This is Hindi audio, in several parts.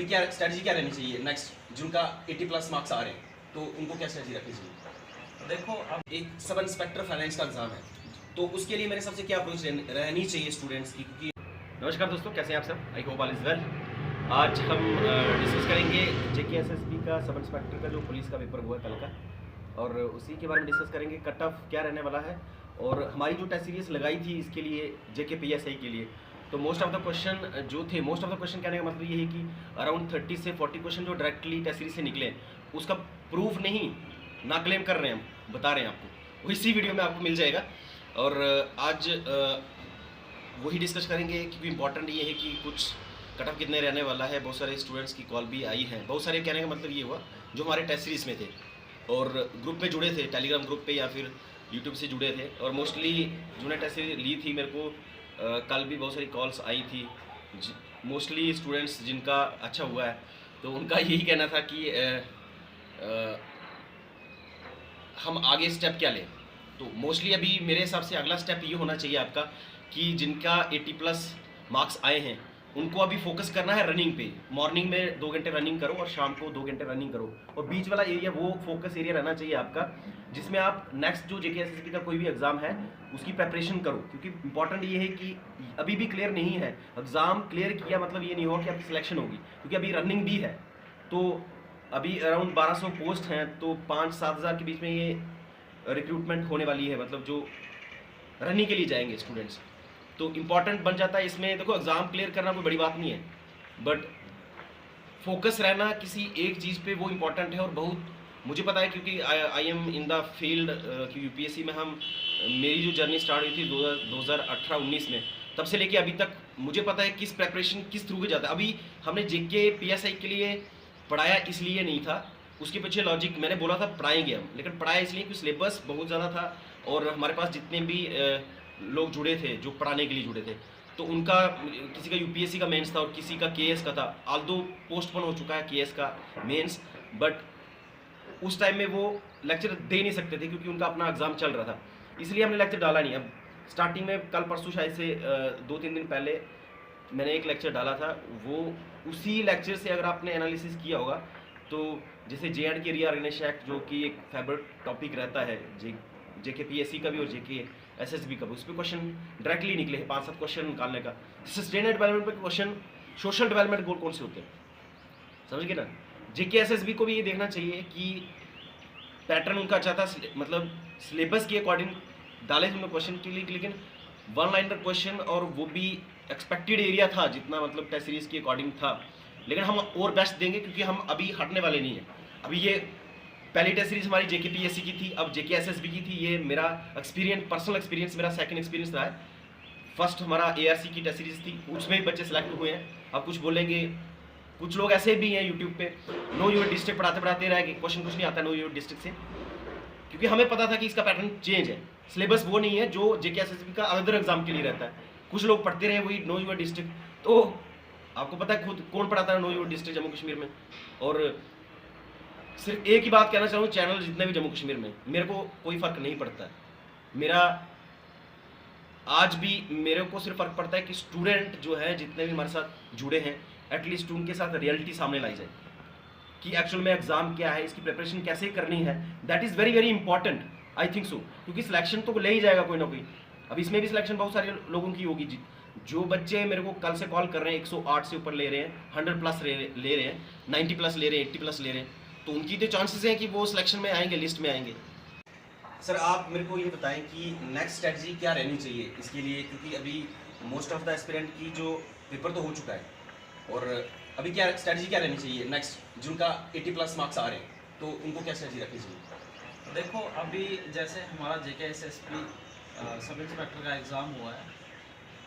अभी क्या स्ट्रेटजी क्या रहनी चाहिए नेक्स्ट जिनका 80+ मार्क्स आ रहे हैं, तो उनको क्या स्ट्रेटजी रखनी चाहिए? देखो, अब एक सब इंस्पेक्टर फाइनेंस का एग्जाम है, तो उसके लिए मेरे सबसे क्या अप्रोच रहनी चाहिए स्टूडेंट्स की? क्योंकि नमस्कार दोस्तों, कैसे हैं आप सब? I hope all is well. आज हम डिस्कस करेंगे JKSSB का सब इंस्पेक्टर का जो पुलिस का पेपर हुआ है कल का, और उसी के बारे में डिस्कस करेंगे कट ऑफ क्या रहने वाला है, और हमारी जो टेस्ट सीरीज लगाई थी इसके लिए JKPSI के लिए, तो मोस्ट ऑफ द क्वेश्चन जो थे, मोस्ट ऑफ द क्वेश्चन कहने का मतलब ये है कि अराउंड 30 से 40 क्वेश्चन जो डायरेक्टली टेस्ट सीरीज से निकले, उसका प्रूफ नहीं ना क्लेम कर रहे हैं, हम बता रहे हैं आपको, वो इसी वीडियो में आपको मिल जाएगा। और आज वही डिस्कस करेंगे, क्योंकि इंपॉर्टेंट ये है कि कुछ कट ऑफ कितने रहने वाला है। बहुत सारे स्टूडेंट्स की कॉल भी आई है, बहुत सारे कहने का मतलब ये हुआ जो हमारे टेस्ट सीरीज में थे और ग्रुप में जुड़े थे, टेलीग्राम ग्रुप पे या फिर यूट्यूब से जुड़े थे, और मोस्टली जिन्होंने टेस्ट सीरीज ली थी, मेरे को कल भी बहुत सारी कॉल्स आई थी, मोस्टली स्टूडेंट्स जिनका अच्छा हुआ है, तो उनका यही कहना था कि हम आगे स्टेप क्या लें। तो मोस्टली अभी मेरे हिसाब से अगला स्टेप ये होना चाहिए आपका कि जिनका 80+ मार्क्स आए हैं उनको अभी फोकस करना है रनिंग पे। मॉर्निंग में 2 घंटे रनिंग करो और शाम को 2 घंटे रनिंग करो, और बीच वाला एरिया वो फोकस एरिया रहना चाहिए आपका, जिसमें आप नेक्स्ट जो JKSSB का कोई भी एग्जाम है उसकी प्रेपरेशन करो। क्योंकि इंपॉर्टेंट ये है कि अभी भी क्लियर नहीं है, एग्जाम क्लियर किया मतलब ये नहीं होगा कि आपकी सिलेक्शन होगी, क्योंकि अभी रनिंग भी है। तो अभी अराउंड 1200 पोस्ट हैं, तो 5-7 हज़ार के बीच में ये रिक्रूटमेंट होने वाली है, मतलब जो रनिंग के लिए जाएंगे स्टूडेंट्स, तो इम्पॉर्टेंट बन जाता है इसमें। देखो, एग्ज़ाम क्लियर करना कोई बड़ी बात नहीं है, बट फोकस रहना किसी एक चीज़ पे वो इम्पॉर्टेंट है। और बहुत मुझे पता है, क्योंकि I am in the field कि UPSC में मेरी जो जर्नी स्टार्ट हुई थी 2018-19 में, तब से लेके अभी तक मुझे पता है किस प्रेपरेशन किस थ्रू के जाता है। अभी हमने JKPSI के लिए पढ़ाया इसलिए नहीं था, उसके पीछे लॉजिक मैंने बोला था पढ़ाएंगे हम, लेकिन पढ़ाया इसलिए कि सिलेबस बहुत ज़्यादा था, और हमारे पास जितने भी लोग जुड़े थे जो पढ़ाने के लिए जुड़े थे, तो उनका किसी का UPSC का मेंस था और किसी का KS का था। आल्दो पोस्टपोन हो चुका है KS का मेंस, बट उस टाइम में वो लेक्चर दे नहीं सकते थे क्योंकि उनका अपना एग्ज़ाम चल रहा था, इसलिए हमने लेक्चर डाला नहीं। अब स्टार्टिंग में कल परसों शायद से 2-3 दिन पहले मैंने एक लेक्चर डाला था, वो उसी लेक्चर से अगर आपने एनालिसिस किया होगा तो जैसे J&K रीऑर्गेनाइजेशन एक्ट, जो कि एक फेवरेट टॉपिक रहता है JKPSC का भी और JKSSB का भी, उस पर क्वेश्चन डायरेक्टली निकले हैं 5-7 क्वेश्चन निकालने का। सस्टेनेबल डेवलपमेंट पे क्वेश्चन, सोशल डेवलपमेंट गोल कौन से होते हैं, समझ गए ना। JKSSB को भी ये देखना चाहिए कि पैटर्न उनका अच्छा था, मतलब सिलेबस के अकॉर्डिंग डाले थे उन्होंने क्वेश्चन के लिए, लेकिन 1 लाइनर क्वेश्चन, और वो भी एक्सपेक्टेड एरिया था जितना, मतलब टेस्ट सीरीज के अकॉर्डिंग था। लेकिन हम और बेस्ट देंगे, क्योंकि हम अभी हटने वाले नहीं हैं। अभी ये पहली टेस्ट सीरीज हमारी JKPSC की थी, अब JKSSB की थी। ये मेरा एक्सपीरियंस, पर्सनल एक्सपीरियंस, मेरा सेकंड एक्सपीरियंस रहा है। फर्स्ट हमारा ARC की टेस्ट सीरीज थी, उसमें भी बच्चे सेलेक्ट हुए हैं। अब कुछ बोलेंगे, कुछ लोग ऐसे भी हैं यूट्यूब पे, नो योर डिस्ट्रिक्ट पढ़ाते रह गए, क्वेश्चन कुछ नहीं आता नो योर डिस्ट्रिक्ट से, क्योंकि हमें पता था कि इसका पैटर्न चेंज है, सिलेबस वो नहीं है जो JKSSB का अदर एग्जाम के लिए रहता है। कुछ लोग पढ़ते रहे वही नो योर डिस्ट्रिक्ट, तो आपको पता है खुद कौन पढ़ाता है know your district Jammu Kashmir में। और सिर्फ एक ही बात कहना चाहूँ, चैनल जितने भी जम्मू कश्मीर में, मेरे को कोई फ़र्क नहीं पड़ता है। मेरा आज भी मेरे को सिर्फ फ़र्क पड़ता है कि स्टूडेंट जो है जितने भी हमारे साथ जुड़े हैं, एटलीस्ट उनके साथ रियलिटी सामने लाई जाए कि एक्चुअल में एग्जाम क्या है, इसकी प्रिपरेशन कैसे करनी है। That is very very important, I think so, क्योंकि सिलेक्शन तो ले ही जाएगा कोई ना कोई। अब इसमें भी सिलेक्शन बहुत सारे लोगों की होगी। जो बच्चे मेरे को कल से कॉल कर रहे हैं 108 से ऊपर ले रहे हैं, 100+ ले रहे हैं, 90+ ले रहे हैं, 80+ ले रहे हैं, तो उनकी तो चांसेस हैं कि वो सिलेक्शन में आएंगे, लिस्ट में आएंगे। सर, आप मेरे को ये बताएं कि नेक्स्ट स्ट्रेटजी क्या रहनी चाहिए इसके लिए, क्योंकि अभी मोस्ट ऑफ द एस्पिरेंट की जो पेपर तो हो चुका है, और अभी क्या स्ट्रेटजी क्या रहनी चाहिए नेक्स्ट जिनका 80+ मार्क्स आ रहे हैं, तो उनको क्या स्ट्रेटजी रखनी चाहिए? देखो, अभी जैसे हमारा JKSSB सब इंस्पेक्टर का एग्ज़ाम हुआ है,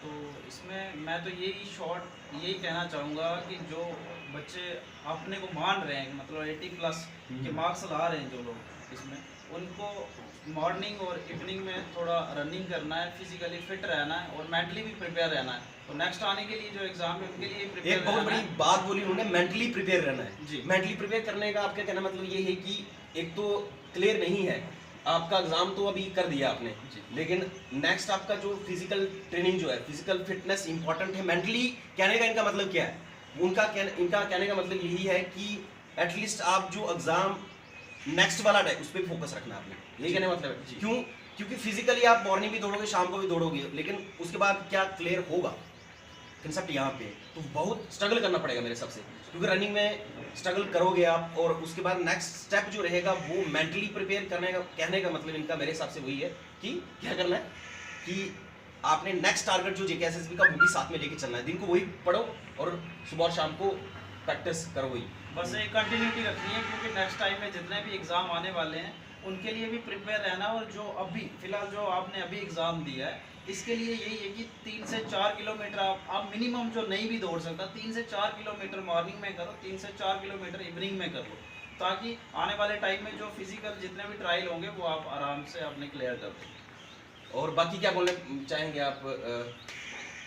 तो इसमें मैं तो यही कहना चाहूँगा कि जो बच्चे अपने को मान रहे हैं, मतलब 80+ के मार्क्स ला रहे हैं जो लोग, इसमें उनको मॉर्निंग और इवनिंग में थोड़ा रनिंग करना है, फिजिकली फिट रहना है और मेंटली भी प्रिपेयर रहना है। तो नेक्स्ट आने के लिए जो एग्जाम है उनके लिए प्रिपेयर, एक बहुत बड़ी बात बोली उन्होंने, मेंटली प्रिपेयर रहना है जी। मेंटली प्रिपेयर करने का आपका कहना मतलब ये है कि एक तो क्लियर नहीं है आपका एग्जाम, तो अभी कर दिया आपने, लेकिन नेक्स्ट आपका जो फिजिकल ट्रेनिंग जो है, फिजिकल फिटनेस इंपॉर्टेंट है। मेंटली कहने का इनका मतलब क्या है इनका कहने का मतलब यही है कि एटलीस्ट आप जो एग्जाम नेक्स्ट वाला है उस पर फोकस रखना है आपने, यही कहने का मतलब है। क्यों? क्योंकि फिजिकली आप मॉर्निंग भी दौड़ोगे, शाम को भी दौड़ोगे, लेकिन उसके बाद क्या क्लियर होगा कंसेप्ट यहाँ पे, तो बहुत स्ट्रगल करना पड़ेगा मेरे हिसाब से। क्योंकि रनिंग में स्ट्रगल करोगे आप, और उसके बाद नेक्स्ट स्टेप जो रहेगा वो मेंटली प्रिपेयर करने का, कहने का मतलब इनका मेरे हिसाब से वही है कि क्या करना है कि आपने नेक्स्ट टारगेट जो जेकेएसएसबी का वो भी साथ में लेके चलना है। दिन को वही पढ़ो और सुबह और शाम को प्रैक्टिस करो वही। बस एक कंटिन्यूटी रखनी है, क्योंकि नेक्स्ट टाइम में जितने भी एग्ज़ाम आने वाले हैं उनके लिए भी प्रिपेयर रहना। और जो अभी फ़िलहाल जो आपने अभी एग्ज़ाम दिया है, इसके लिए यही है कि 3 से 4 किलोमीटर आप मिनिमम, जो नहीं भी दौड़ सकता, 3 से 4 किलोमीटर मॉर्निंग में करो, 3 से 4 किलोमीटर इवनिंग में कर लो, ताकि आने वाले टाइम में जो फिजिकल जितने भी ट्रायल होंगे वो आप आराम से अपने क्लियर कर दो। और बाकी क्या बोलना चाहेंगे आप?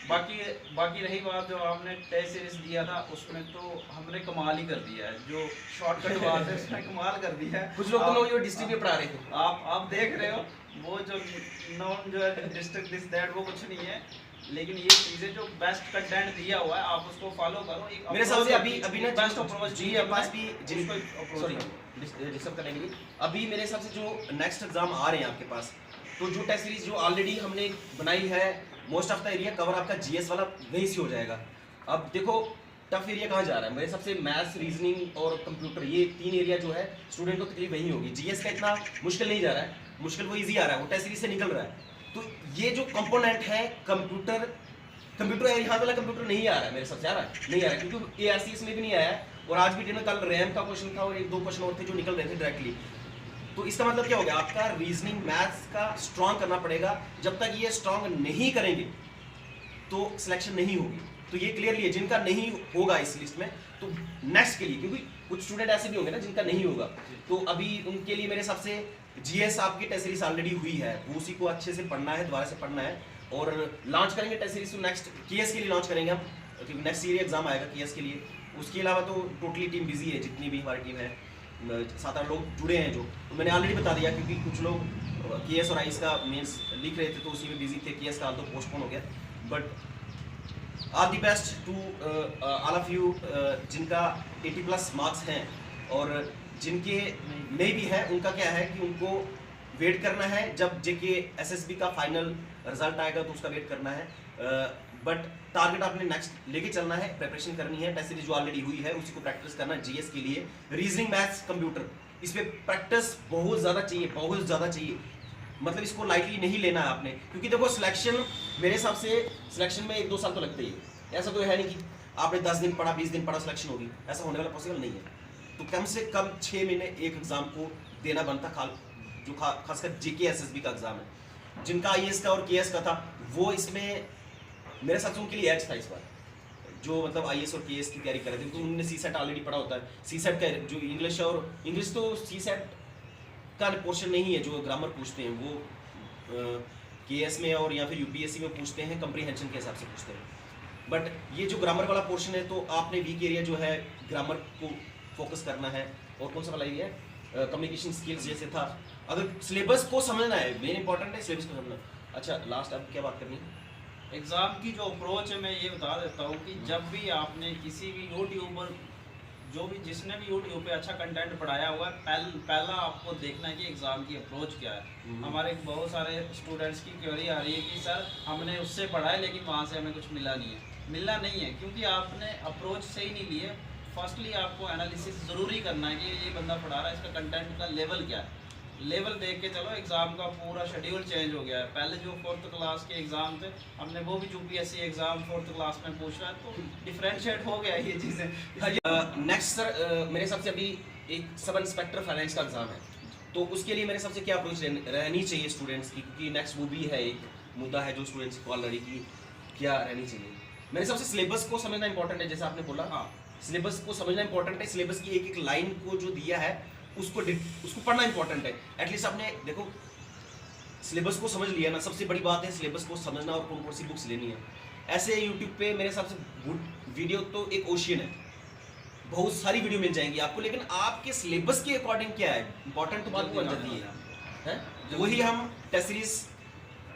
बाकी रही बात जो आपने टेस्ट सीरीज दिया था, उसमें तो हमने कमाल ही कर दिया है। जो शॉर्टकट बात है उसमें कमाल कर दिया है। कुछ लोग तो डिस्ट्रिक्ट में पढ़ा रहे थे, आप देख रहे हो, वो जो नॉन जो है डिस्ट्रिक्ट दिस दैट वो कुछ नहीं है, लेकिन ये चीजें जो बेस्ट कंटेंट दिया हुआ है आप उसको फॉलो करो। एक मेरे हिसाब से अभी ना बेस्ट अप्रोच जी जी पास भी सॉरी डिस्टर्ब करने के लिए, अभी मेरे हिसाब से जो नेक्स्ट एग्जाम आ रहे हैं आपके पास, तो जो टेस्ट सीरीज जो ऑलरेडी हमने बनाई है, most of the area cover आपका जीएस वाला वहीं से हो जाएगा। अब देखो टफ एरिया कहाँ जा रहा है, मेरे हिसाब से मैथ्स, रीजनिंग और कंप्यूटर, ये 3 एरिया जो है स्टूडेंट को तकलीफ वही होगी। जीएस का इतना मुश्किल नहीं जा रहा है, मुश्किल वो इजी आ रहा है, वो टेस्ट सीरीज से निकल रहा है। तो ये जो कंपोनेंट है कंप्यूटर यहाँ वाला कंप्यूटर नहीं आ रहा है मेरे हिसाब से, आ रहा है नहीं आ रहा है, क्योंकि एआरसीएस में भी नहीं आया है। और आज भी दिन कल रैम का क्वेश्चन था और 1-2 क्वेश्चन और थे जो निकल रहे थे डायरेक्टली। तो इसका मतलब क्या हो गया, आपका रीजनिंग मैथ्स का स्ट्रांग करना पड़ेगा। जब तक ये स्ट्रांग नहीं करेंगे तो सिलेक्शन नहीं होगी। तो ये क्लियरली है, जिनका नहीं होगा इस लिस्ट में तो नेक्स्ट के लिए, क्योंकि कुछ स्टूडेंट ऐसे भी होंगे ना जिनका नहीं होगा, तो अभी उनके लिए मेरे हिसाब से जीएस आपकी टेस्ट सीरीज ऑलरेडी हुई है, वो उसी को अच्छे से पढ़ना है, दोबारा से पढ़ना है। और लॉन्च करेंगे टेस्ट सीरीज, तो नेक्स्ट केएस के लिए लॉन्च करेंगे हम, क्योंकि नेक्स्ट ईयर एग्जाम आएगा केएस के लिए। उसके अलावा तो टोटली टीम बिजी है, जितनी भी हमारी टीम है, 7-8 लोग जुड़े हैं जो, तो मैंने ऑलरेडी बता दिया, क्योंकि कुछ लोग केएस और आईएएस का मेंस लिख रहे थे तो उसी में बिजी थे। केएस का तो पोस्टपोन हो गया, but all the best to all of you जिनका 80+ मार्क्स हैं, और जिनके नहीं भी है उनका क्या है कि उनको वेट करना है। जब जेकेएसएसबी का फाइनल रिजल्ट आएगा तो उसका वेट करना है, बट टारगेट आपने नेक्स्ट लेके चलना है, प्रिपरेशन करनी है। टेस्ट सीरीज जो ऑलरेडी हुई है उसी को प्रैक्टिस करना है जीएस के लिए। रीजनिंग, मैथ्स, कंप्यूटर, इस पे प्रैक्टिस बहुत ज़्यादा चाहिए, बहुत ज़्यादा चाहिए। मतलब इसको लाइटली नहीं लेना है आपने, क्योंकि देखो सिलेक्शन मेरे हिसाब से सिलेक्शन में 1-2 साल तो लगते ही है। ऐसा तो है नहीं कि आपने 10 दिन पढ़ा, 20 दिन पढ़ा सिलेक्शन होगी, ऐसा होने वाला पॉसिबल नहीं है। तो कम से कम 6 महीने एक एग्जाम को देना बनता, जो खासकर जेकेएसएसबी का एग्जाम है। जिनका आईएएस का और केएस का था वो इसमें मेरे साथ उनके लिए एज था इस बार, जो मतलब आईएएस और केएस की तैयारी कर रहे थे, तो उन्होंने सीसेट ऑलरेडी पढ़ा होता है। सीसेट का जो इंग्लिश है, और इंग्लिश तो सीसेट का पोर्शन नहीं है, जो ग्रामर पूछते हैं वो केएस में और या फिर यूपीएससी में पूछते हैं, कंप्रीहेंशन के हिसाब से पूछते हैं। बट ये जो ग्रामर वाला पोर्शन है, तो आपने वीक एरिया जो है ग्रामर को फोकस करना है। और कौन सा वाला एरिया है, कम्युनिकेशन स्किल्स जैसे था। अगर सिलेबस को समझना है, मेन इंपॉर्टेंट है सिलेबस को समझना। अच्छा, लास्ट अब क्या बात करनी है? एग्ज़ाम की जो अप्रोच है, मैं ये बता देता हूँ कि जब भी आपने किसी भी यूट्यूबर, जो भी जिसने भी यूट्यूब पे अच्छा कंटेंट पढ़ाया हुआ है, पहला आपको देखना है कि एग्ज़ाम की अप्रोच क्या है। हमारे बहुत सारे स्टूडेंट्स की क्वेरी आ रही है कि सर हमने उससे पढ़ा है लेकिन वहाँ से हमें कुछ मिला नहीं है, क्योंकि आपने अप्रोच सही नहीं ली है। फर्स्टली आपको एनालिसिस ज़रूरी करना है कि ये बंदा पढ़ा रहा है, इसका कंटेंट का लेवल क्या है, लेवल देख के चलो। एग्ज़ाम का पूरा शेड्यूल चेंज हो गया है। पहले जो 4th क्लास के एग्ज़ाम थे, हमने वो भी यूपीएससी एग्ज़ाम 4th क्लास में पूछ रहा है, तो डिफ्रेंशिएट हो गया ये चीज़ें। नेक्स्ट सर, मेरे हिसाब से अभी एक सब इंस्पेक्टर फाइनेंस का एग्जाम है, तो उसके लिए मेरे हिसाब से क्या अप्रोच रहनी चाहिए स्टूडेंट्स की, क्योंकि नेक्स्ट वो भी है, एक मुद्दा है जो स्टूडेंट्स को ऑलरेडी की क्या रहनी चाहिए। मेरे हिसाब से सिलेबस को समझना इंपॉर्टेंट है, जैसा आपने बोला। हाँ, सिलेबस को समझना इंपॉर्टेंट है। सिलेबस की एक लाइन को जो दिया है उसको पढ़ना इंपॉर्टेंट है। एटलीस्ट आपने देखो सिलेबस को समझ लिया ना, सबसे बड़ी बात है सिलेबस को समझना और कौन कौन सी बुक्स लेनी है। ऐसे यूट्यूब पे मेरे हिसाब से वीडियो तो एक ओशियन है, बहुत सारी वीडियो मिल जाएंगी आपको, लेकिन आपके सिलेबस के अकॉर्डिंग क्या है इंपॉर्टेंट तो बात बन जाती है। वही हम टेस्ट सीरीज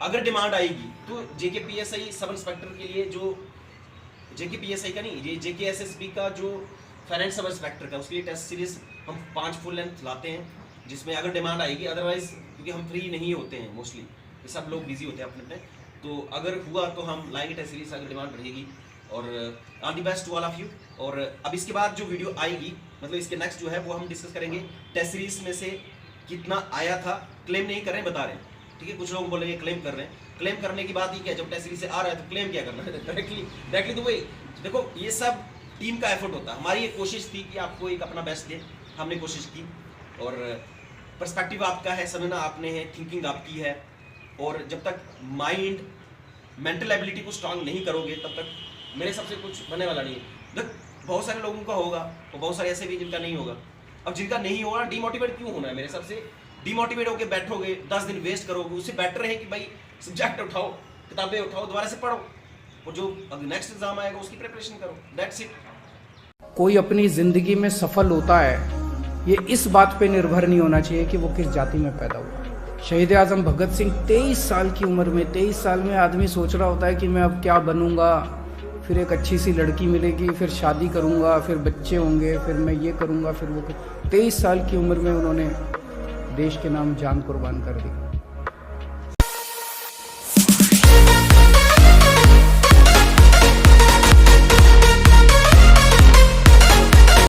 अगर डिमांड आएगी तो जेके पीएसआई सब इंस्पेक्टर के लिए जो JKPSI का नहीं, ये JKSSB का जो फाइनेंस सब इंस्पेक्टर का, उसके लिए टेस्ट सीरीज हम 5 फुल लेंथ लाते हैं, जिसमें अगर डिमांड आएगी, अदरवाइज क्योंकि हम फ्री नहीं होते हैं मोस्टली, सब लोग बिजी होते हैं अपने अपने, तो अगर हुआ तो हम लाएंगे टेस्ट सीरीज अगर डिमांड बढ़ेगी। और all the best to all of you. और अब इसके बाद जो वीडियो आएगी, मतलब इसके नेक्स्ट जो है वो हम डिस्कस करेंगे टेस्ट सीरीज में से कितना आया था। क्लेम नहीं कर रहे हैं, बता रहे हैं, ठीक है। कुछ लोग बोलेंगे क्लेम कर रहे हैं, क्लेम करने की बात ही क्या है, जब टेस्ट सीरीज से आ रहा है तो क्लेम क्या करना है, डायरेक्टली तो वही। देखो ये सब टीम का एफर्ट होता है, हमारी एक कोशिश थी कि आपको एक अपना बेस्ट दे, हमने कोशिश की, और पर्सपेक्टिव आपका है, समझना आपने है, थिंकिंग आपकी है, और जब तक माइंड मेंटल एबिलिटी को स्ट्रांग नहीं करोगे तब तक मेरे हिसाब से कुछ बनने वाला नहीं है। देख बहुत सारे लोगों का होगा और बहुत सारे ऐसे भी जिनका नहीं होगा। अब जिनका नहीं होगा डिमोटिवेट क्यों होना है, मेरे हिसाब से डिमोटिवेट होकर बैठोगे 10 दिन वेस्ट करोगे, उससे बेटर है कि भाई सब्जेक्ट उठाओ, किताबें उठाओ, दोबारा से पढ़ो, और जो नेक्स्ट एग्जाम आएगा उसकी प्रिपरेशन करो, दैट्स इट। कोई अपनी ज़िंदगी में सफल होता है, ये इस बात पे निर्भर नहीं होना चाहिए कि वो किस जाति में पैदा हुआ। शहीद आज़म भगत सिंह 23 साल की उम्र में, 23 साल में आदमी सोच रहा होता है कि मैं अब क्या बनूंगा, फिर एक अच्छी सी लड़की मिलेगी, फिर शादी करूंगा, फिर बच्चे होंगे, फिर मैं ये करूंगा, फिर वो 23 साल की उम्र में उन्होंने देश के नाम जान कुर्बान कर दी।